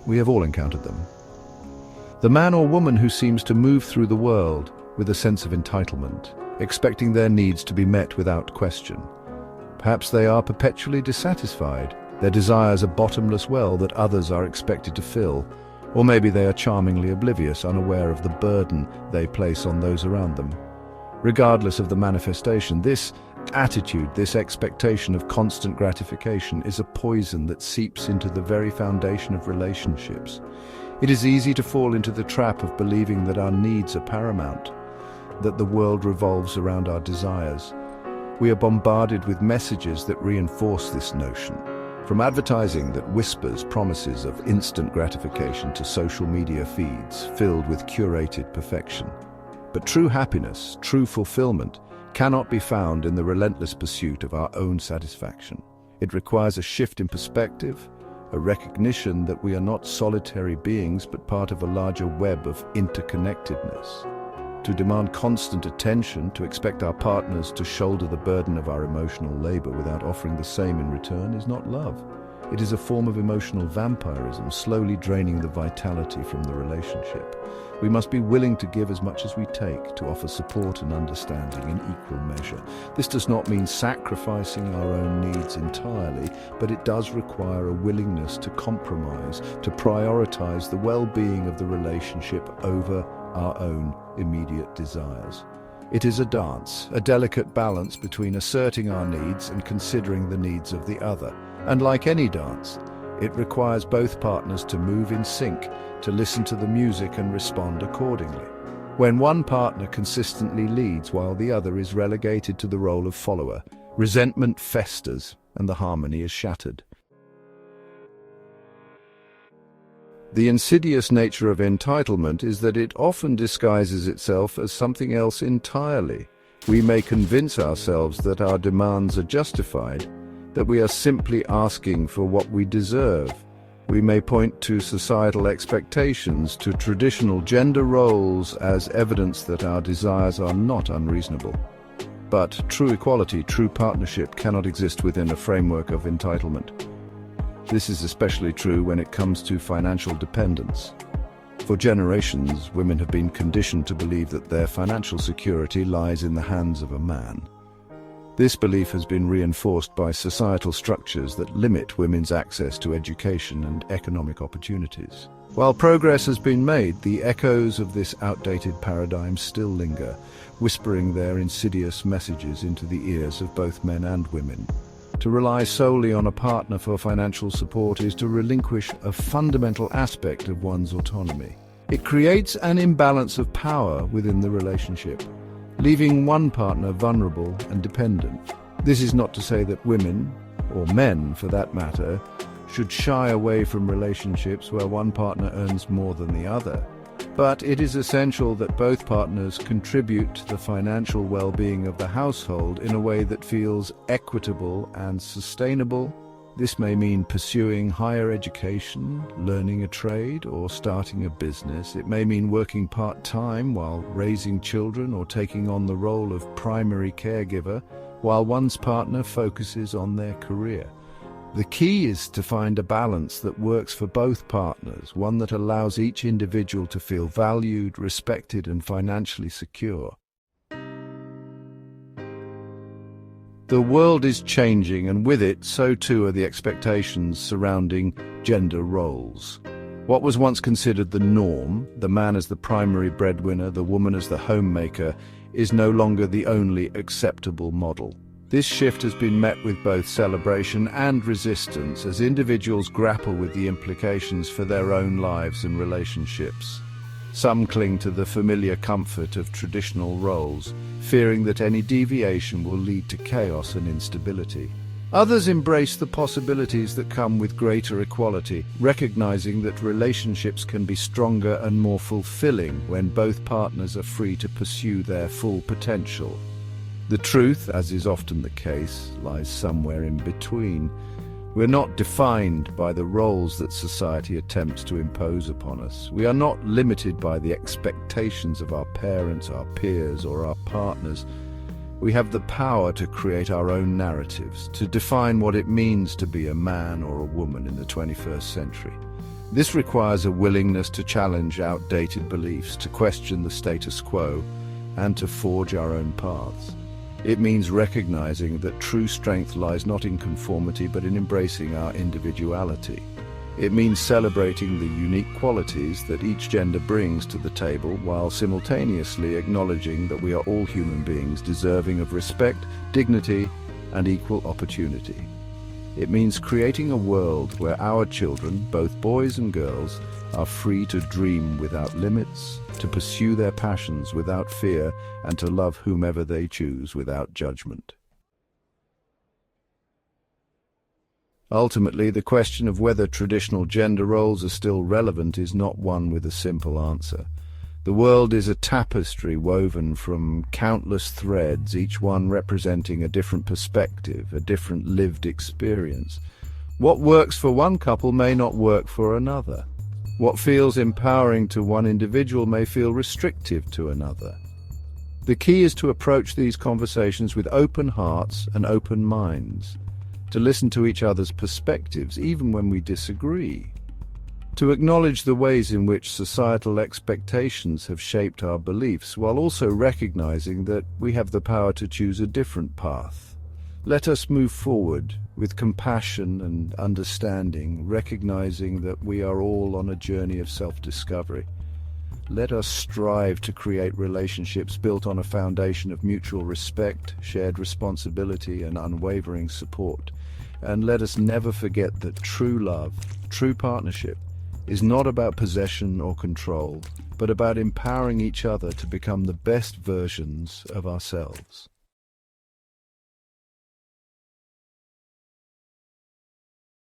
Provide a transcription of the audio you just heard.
We have all encountered them. The man or woman who seems to move through the world with a sense of entitlement, expecting their needs to be met without question. Perhaps they are perpetually dissatisfied. Their desires a bottomless well that others are expected to fill. Or maybe they are charmingly oblivious, unaware of the burden they place on those around them. Regardless of the manifestation, this attitude, this expectation of constant gratification is a poison that seeps into the very foundation of relationships. It is easy to fall into the trap of believing that our needs are paramount, that the world revolves around our desires. We are bombarded with messages that reinforce this notion, from advertising that whispers promises of instant gratification to social media feeds filled with curated perfection. But true happiness, true fulfillment, cannot be found in the relentless pursuit of our own satisfaction. It requires a shift in perspective, a recognition that we are not solitary beings but part of a larger web of interconnectedness. To demand constant attention, to expect our partners to shoulder the burden of our emotional labor without offering the same in return is not love. It is a form of emotional vampirism, slowly draining the vitality from the relationship. We must be willing to give as much as we take, to offer support and understanding in equal measure. This does not mean sacrificing our own needs entirely, but it does require a willingness to compromise, to prioritize the well-being of the relationship over our own immediate desires. It is a dance, a delicate balance between asserting our needs and considering the needs of the other. And like any dance, it requires both partners to move in sync, to listen to the music and respond accordingly. When one partner consistently leads while the other is relegated to the role of follower, resentment festers and the harmony is shattered. The insidious nature of entitlement is that it often disguises itself as something else entirely. We may convince ourselves that our demands are justified, that we are simply asking for what we deserve. We may point to societal expectations, to traditional gender roles as evidence that our desires are not unreasonable. But true equality, true partnership cannot exist within a framework of entitlement. This is especially true when it comes to financial dependence. For generations, women have been conditioned to believe that their financial security lies in the hands of a man. This belief has been reinforced by societal structures that limit women's access to education and economic opportunities. While progress has been made, the echoes of this outdated paradigm still linger, whispering their insidious messages into the ears of both men and women. To rely solely on a partner for financial support is to relinquish a fundamental aspect of one's autonomy. It creates an imbalance of power within the relationship, leaving one partner vulnerable and dependent. This is not to say that women, or men for that matter, should shy away from relationships where one partner earns more than the other. But it is essential that both partners contribute to the financial well-being of the household in a way that feels equitable and sustainable. This may mean pursuing higher education, learning a trade, or starting a business. It may mean working part-time while raising children or taking on the role of primary caregiver while one's partner focuses on their career. The key is to find a balance that works for both partners, one that allows each individual to feel valued, respected, and financially secure. The world is changing, and with it, so too are the expectations surrounding gender roles. What was once considered the norm, the man as the primary breadwinner, the woman as the homemaker, is no longer the only acceptable model. This shift has been met with both celebration and resistance as individuals grapple with the implications for their own lives and relationships. Some cling to the familiar comfort of traditional roles, fearing that any deviation will lead to chaos and instability. Others embrace the possibilities that come with greater equality, recognizing that relationships can be stronger and more fulfilling when both partners are free to pursue their full potential. The truth, as is often the case, lies somewhere in between. We're not defined by the roles that society attempts to impose upon us. We are not limited by the expectations of our parents, our peers, or our partners. We have the power to create our own narratives, to define what it means to be a man or a woman in the 21st century. This requires a willingness to challenge outdated beliefs, to question the status quo, and to forge our own paths. It means recognizing that true strength lies not in conformity but in embracing our individuality. It means celebrating the unique qualities that each gender brings to the table while simultaneously acknowledging that we are all human beings deserving of respect, dignity, and equal opportunity. It means creating a world where our children, both boys and girls, are free to dream without limits, to pursue their passions without fear, and to love whomever they choose without judgment. Ultimately, the question of whether traditional gender roles are still relevant is not one with a simple answer. The world is a tapestry woven from countless threads, each one representing a different perspective, a different lived experience. What works for one couple may not work for another. What feels empowering to one individual may feel restrictive to another. The key is to approach these conversations with open hearts and open minds, to listen to each other's perspectives even when we disagree, to acknowledge the ways in which societal expectations have shaped our beliefs, while also recognizing that we have the power to choose a different path. Let us move forward with compassion and understanding, recognizing that we are all on a journey of self-discovery. Let us strive to create relationships built on a foundation of mutual respect, shared responsibility, and unwavering support. And let us never forget that true love, true partnership, is not about possession or control, but about empowering each other to become the best versions of ourselves.